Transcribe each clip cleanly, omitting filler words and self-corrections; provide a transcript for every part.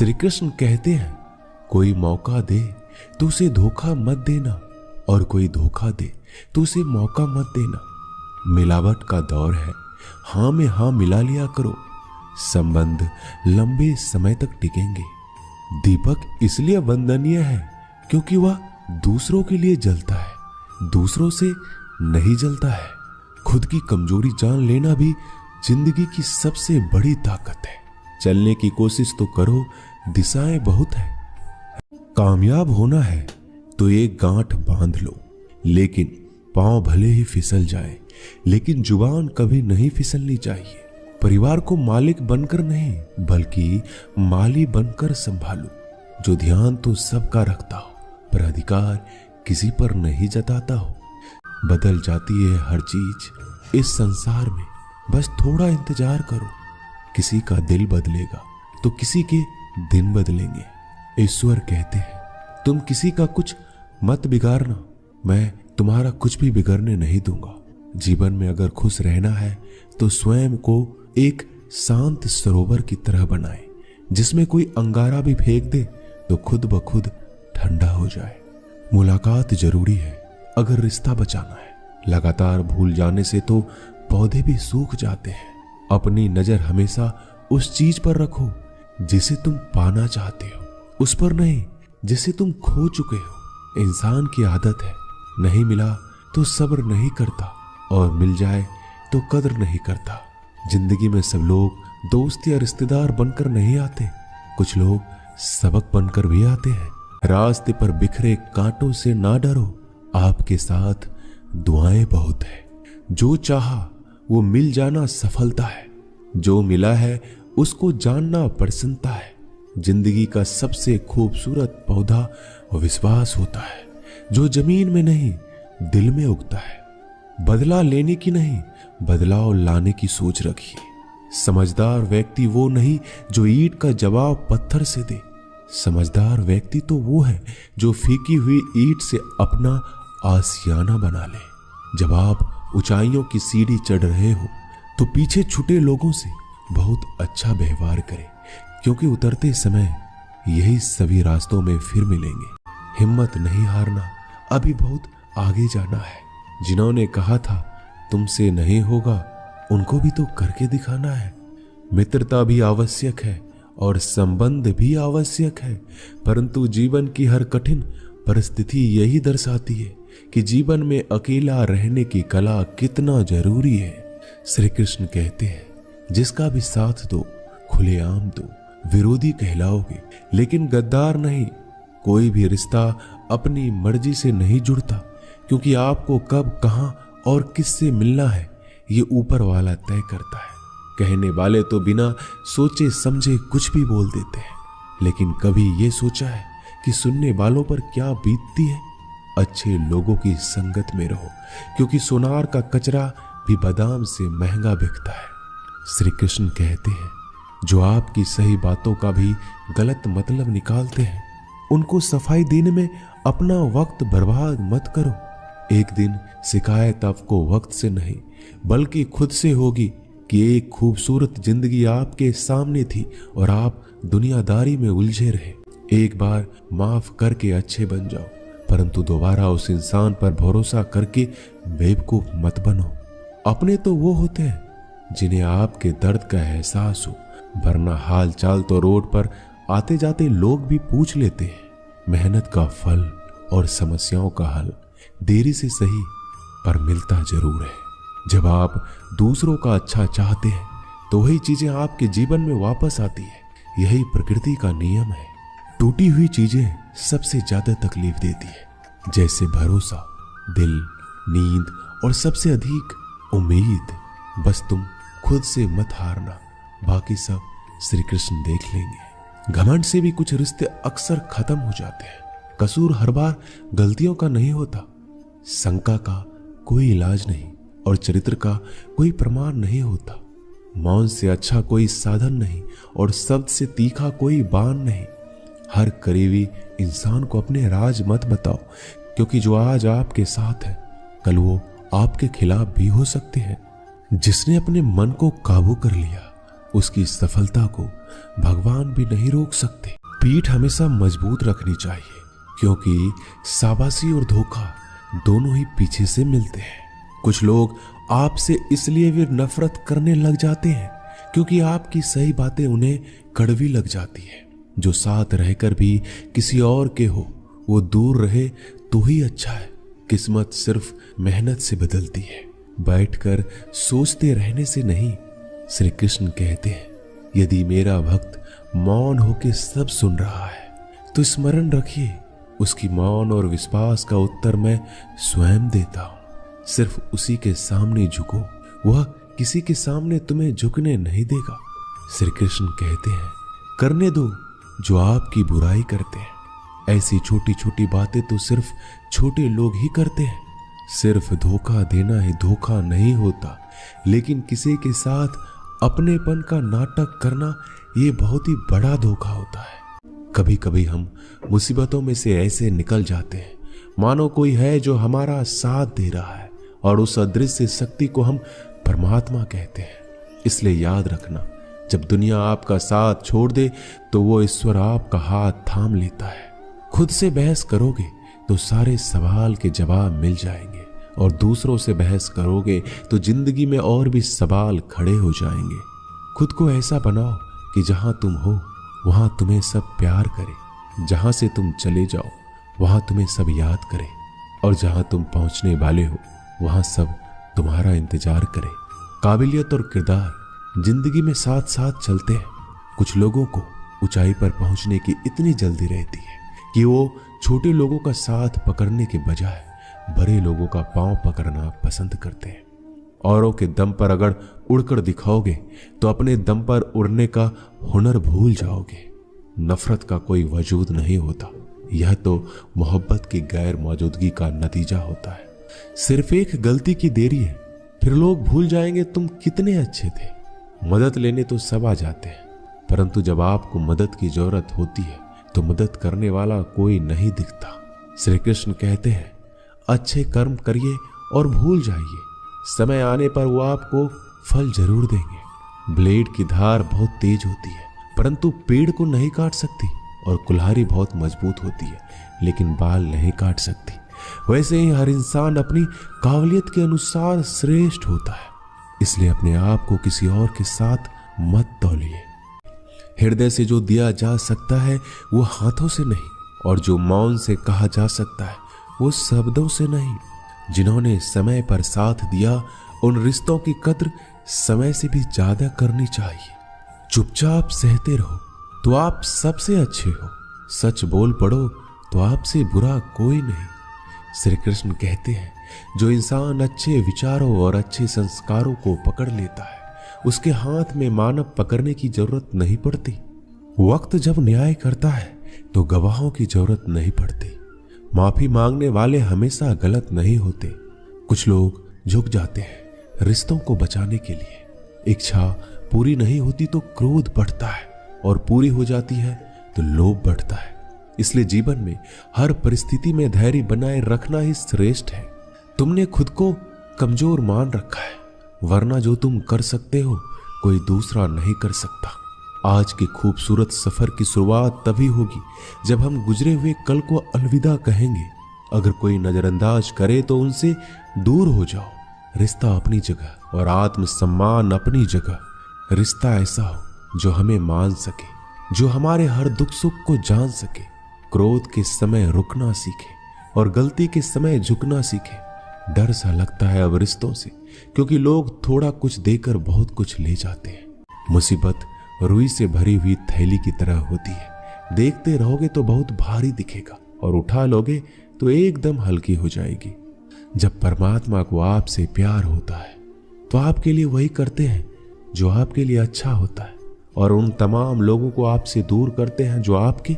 श्री कृष्ण कहते हैं, कोई मौका दे तो उसे धोखा मत देना, और कोई धोखा दे तो उसे मौका मत देना। मिलावट का दौर है, हाँ में हाँ मिला लिया करो, संबंध लंबे समय तक टिकेंगे। दीपक इसलिए वंदनीय है क्योंकि वह दूसरों के लिए जलता है, दूसरों से नहीं जलता है। खुद की कमजोरी जान लेना भी जिंदगी की सबसे बड़ी ताकत है। चलने की कोशिश तो करो, दिशाएं बहुत है। कामयाब होना है तो एक गांठ बांध लो, लेकिन पांव भले ही फिसल जाए, लेकिन जुबान कभी नहीं फिसलनी चाहिए। परिवार को मालिक बनकर नहीं, बल्कि माली बनकर संभालो। जो ध्यान तो सबका रखता हो, पर अधिकार किसी पर नहीं जताता हो। बदल जाती है हर चीज इस संसार में, बस थोड़ा इंतजार करो। किसी का दिल बदलेगा तो किसी के दिन बदलेंगे। ईश्वर कहते हैं, तुम किसी का कुछ मत बिगाड़ना, मैं तुम्हारा कुछ भी बिगड़ने नहीं दूंगा। जीवन में अगर खुश रहना है तो स्वयं को एक शांत सरोवर की तरह बनाए, जिसमें कोई अंगारा भी फेंक दे तो खुद ब खुद ठंडा हो जाए। मुलाकात जरूरी है अगर रिश्ता बचाना है। लगातार भूल जाने से तो पौधे भी सूख जाते हैं। अपनी नजर हमेशा उस चीज पर रखो जिसे तुम पाना चाहते हो, उस पर नहीं जिसे तुम खो चुके हो। इंसान की आदत है, नहीं मिला तो सब्र नहीं करता, और मिल जाए तो कदर नहीं करता। जिंदगी में सब लोग दोस्त या रिश्तेदार बनकर नहीं आते, कुछ लोग सबक बनकर भी आते हैं। रास्ते पर बिखरे कांटों से ना डरो, आपके साथ दुआएं बहुत है। जो चाहा वो मिल जाना सफलता है, जो मिला है उसको जानना प्रसन्नता है। जिंदगी का सबसे खूबसूरत पौधा विश्वास होता है, जो जमीन में नहीं दिल में उगता है। बदला लेने की नहीं, बदलाव लाने की सोच रखिए। समझदार व्यक्ति वो नहीं जो ईंट का जवाब पत्थर से दे। समझदार व्यक्ति तो वो है जो फीकी हुई ईंट से अपना आशियाना बना ले। जब आप ऊंचाइयों की सीढ़ी चढ़ रहे हो तो पीछे छूटे लोगों से बहुत अच्छा व्यवहार करें, क्योंकि उतरते समय यही सभी रास्तों में फिर मिलेंगे। हिम्मत नहीं हारना, अभी बहुत आगे जाना है। जिन्होंने कहा था तुमसे नहीं होगा, उनको भी तो करके दिखाना है। मित्रता भी आवश्यक है और संबंध भी आवश्यक है, परंतु जीवन की हर कठिन परिस्थिति यही दर्शाती है कि जीवन में अकेला रहने की कला कितना जरूरी है। श्री कृष्ण कहते हैं, जिसका भी साथ दो खुलेआम दो, विरोधी कहलाओगे लेकिन गद्दार नहीं। कोई भी रिश्ता अपनी मर्जी से नहीं जुड़ता, क्योंकि आपको कब, कहां और किससे मिलना है ये ऊपर वाला तय करता है। कहने वाले तो बिना सोचे समझे कुछ भी बोल देते हैं, लेकिन कभी ये सोचा है कि सुनने वालों पर क्या बीतती है? अच्छे लोगों की संगत में रहो, क्योंकि सोनार का कचरा भी बादाम से महंगा बिकता है। श्री कृष्ण कहते हैं, जो आपकी सही बातों का भी गलत मतलब निकालते हैं, उनको सफाई देने में अपना वक्त बर्बाद मत करो। एक दिन शिकायत आपको वक्त से नहीं बल्कि खुद से होगी कि एक खूबसूरत जिंदगी आपके सामने थी और आप दुनियादारी में उलझे रहे। एक बार माफ करके अच्छे बन जाओ, परंतु दोबारा उस इंसान पर भरोसा करके बेवकूफ मत बनो। अपने तो वो होते हैं जिन्हें आपके दर्द का एहसास हो, वरना हाल चाल तो रोड पर आते जाते लोग भी पूछ लेते हैं। मेहनत का फल और समस्याओं का हल देरी से सही पर मिलता जरूर है। जब आप दूसरों का अच्छा चाहते हैं तो वही चीजें आपके जीवन में वापस आती है। यही प्रकृति का नियम है। टूटी हुई चीजें सबसे ज्यादा तकलीफ देती है, जैसे भरोसा, दिल, नींद और सबसे अधिक उम्मीद। बस तुम खुद से मत हारना, बाकी सब श्री कृष्ण देख लेंगे। घमंड से भी कुछ रिश्ते अक्सर खत्म हो जाते हैं। कसूर हर बार गलतियों का नहीं होता। शंका का कोई इलाज नहीं और चरित्र का कोई प्रमाण नहीं होता। मौन से अच्छा कोई साधन नहीं और शब्द से तीखा कोई बाण नहीं। हर करीबी इंसान को अपने राज मत बताओ, क्योंकि जो आज आपके साथ है कल वो आपके खिलाफ भी हो सकते हैं। जिसने अपने मन को काबू कर लिया उसकी सफलता को भगवान भी नहीं रोक सकते। पीठ हमेशा मजबूत रखनी चाहिए, क्योंकि शाबाशी और धोखा दोनों ही पीछे से मिलते हैं। कुछ लोग आपसे इसलिए भी नफरत करने लग जाते हैं क्योंकि आपकी सही बातें उन्हें कड़वी लग जाती है। जो साथ रहकर भी किसी और के हो, वो दूर रहे तो ही अच्छा है। किस्मत सिर्फ मेहनत से बदलती है, बैठकर सोचते रहने से नहीं। श्री कृष्ण कहते हैं, यदि मेरा भक्त मौन होके सब सुन रहा है तो स्मरण रखिए, उसकी मौन और विश्वास का उत्तर मैं स्वयं देता हूं। सिर्फ उसी के सामने झुको, वह किसी के सामने तुम्हें झुकने नहीं देगा। श्री कृष्ण कहते हैं, करने दो जो आपकी बुराई करते हैं। ऐसी छोटी छोटी बातें तो सिर्फ छोटे लोग ही करते हैं। सिर्फ धोखा देना ही धोखा नहीं होता, लेकिन किसी के साथ अपनेपन का नाटक करना ये बहुत ही बड़ा धोखा होता है। कभी कभी हम मुसीबतों में से ऐसे निकल जाते हैं मानो कोई है जो हमारा साथ दे रहा है, और उस अदृश्य शक्ति को हम परमात्मा कहते हैं। इसलिए याद रखना, जब दुनिया आपका साथ छोड़ दे तो वो ईश्वर आपका हाथ थाम लेता है। खुद से बहस करोगे तो सारे सवाल के जवाब मिल जाएंगे, और दूसरों से बहस करोगे तो जिंदगी में और भी सवाल खड़े हो जाएंगे। खुद को ऐसा बनाओ कि जहां तुम हो वहां तुम्हें सब प्यार करे, जहां से तुम चले जाओ वहां तुम्हें सब याद करे, और जहां तुम पहुंचने वाले हो वहां सब तुम्हारा इंतजार करे। काबिलियत और किरदार जिंदगी में साथ साथ चलते हैं। कुछ लोगों को ऊंचाई पर पहुंचने की इतनी जल्दी रहती है कि वो छोटे लोगों का साथ पकड़ने के बजाय बड़े लोगों का पांव पकड़ना पसंद करते हैं। औरों के दम पर अगर उड़कर दिखाओगे तो अपने दम पर उड़ने का हुनर भूल जाओगे। नफरत का कोई वजूद नहीं होता, यह तो मोहब्बत की गैर मौजूदगी का नतीजा होता है। सिर्फ एक गलती की देरी है, फिर लोग भूल जाएंगे तुम कितने अच्छे थे। मदद लेने तो सब आ जाते हैं, परंतु जब आपको मदद की जरूरत होती है तो मदद करने वाला कोई नहीं दिखता। श्री कृष्ण कहते हैं, अच्छे कर्म करिए और भूल जाइए, समय आने पर वो आपको फल जरूर देंगे। ब्लेड की धार बहुत तेज होती है, परंतु पेड़ को नहीं काट सकती, और कुल्हाड़ी बहुत मजबूत होती है, लेकिन बाल नहीं काट सकती। वैसे ही हर इंसान अपनी काबिलियत के अनुसार श्रेष्ठ होता है। इसलिए अपने आप को किसी और के साथ मत तौलिए। हृदय से जो दिया जा सकता है वो हाथों से नहीं, और जो मौन से कहा जा सकता है वो शब्दों से नहीं। जिन्होंने समय पर साथ दिया, उन रिश्तों की कद्र समय से भी ज्यादा करनी चाहिए। चुपचाप सहते रहो तो आप सबसे अच्छे हो, सच बोल पड़ो तो आपसे बुरा कोई नहीं। श्री कृष्ण कहते हैं, जो इंसान अच्छे विचारों और अच्छे संस्कारों को पकड़ लेता है, उसके हाथ में मानव पकड़ने की जरूरत नहीं पड़ती। वक्त जब न्याय करता है तो गवाहों की जरूरत नहीं पड़ती। माफी मांगने वाले हमेशा गलत नहीं होते। कुछ लोग झुक जाते हैं रिश्तों को बचाने के लिए। इच्छा पूरी नहीं होती तो क्रोध बढ़ता है, और पूरी हो जाती है तो लोभ बढ़ता है। इसलिए जीवन में हर परिस्थिति में धैर्य बनाए रखना ही श्रेष्ठ है। तुमने खुद को कमजोर मान रखा है, वरना जो तुम कर सकते हो कोई दूसरा नहीं कर सकता। आज के खूबसूरत सफर की शुरुआत तभी होगी जब हम गुजरे हुए कल को अलविदा कहेंगे। अगर कोई नजरअंदाज करे तो उनसे दूर हो जाओ। रिश्ता अपनी जगह और आत्मसम्मान अपनी जगह। रिश्ता ऐसा हो जो हमें मान सके, जो हमारे हर दुख सुख को जान सके, क्रोध के समय रुकना सीखे और गलती के समय झुकना सीखे। डर सा लगता है अब रिश्तों से, क्योंकि लोग थोड़ा कुछ देकर बहुत कुछ ले जाते हैं। मुसीबत रुई से भरी हुई थैली की तरह होती है। देखते रहोगे तो बहुत भारी दिखेगा, और उठा लोगे तो एकदम हल्की हो जाएगी। जब परमात्मा को आपसे प्यार होता है तो आपके लिए वही करते हैं जो आपके लिए अच्छा होता है, और उन तमाम लोगों को आपसे दूर करते हैं जो आपके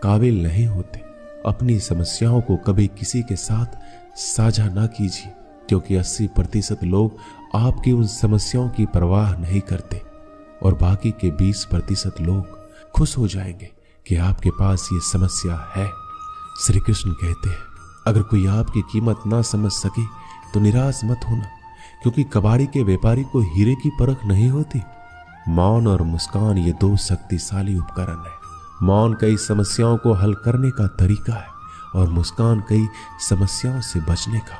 काबिल नहीं होते। अपनी समस्याओं को कभी किसी के साथ साझा ना कीजिए, क्योंकि 80% लोग आपकी उन समस्याओं की परवाह नहीं करते, और बाकी के 20% लोग खुश हो जाएंगे कि आपके पास ये समस्या है। श्री कृष्ण कहते हैं, अगर कोई आपकी कीमत ना समझ सके तो निराश मत होना, क्योंकि कबाड़ी के व्यापारी को हीरे की परख नहीं होती। मौन और मुस्कान ये दो शक्तिशाली उपकरण है। मौन कई समस्याओं को हल करने का तरीका है और मुस्कान कई समस्याओं से बचने का।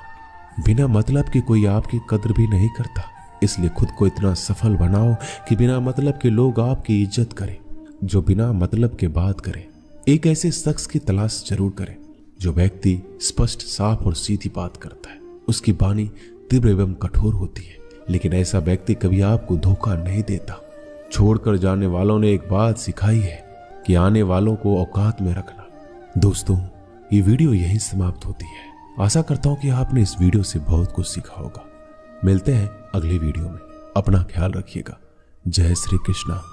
बिना मतलब के कोई आपकी कद्र भी नहीं करता, इसलिए खुद को इतना सफल बनाओ कि बिना मतलब के लोग आपकी इज्जत करें। जो बिना मतलब के बात करे, एक ऐसे शख्स की तलाश जरूर करें जो व्यक्ति स्पष्ट, साफ और सीधी बात करता है। उसकी वाणी तीव्र एवं कठोर होती है, लेकिन ऐसा व्यक्ति कभी आपको धोखा नहीं देता। छोड़कर जाने वालों ने एक बात सिखाई है कि आने वालों को औकात में रखना। दोस्तों, ये वीडियो यहीं समाप्त होती है। आशा करता हूं कि आपने इस वीडियो से बहुत कुछ सीखा होगा। मिलते हैं अगली वीडियो में। अपना ख्याल रखिएगा। जय श्री कृष्णा।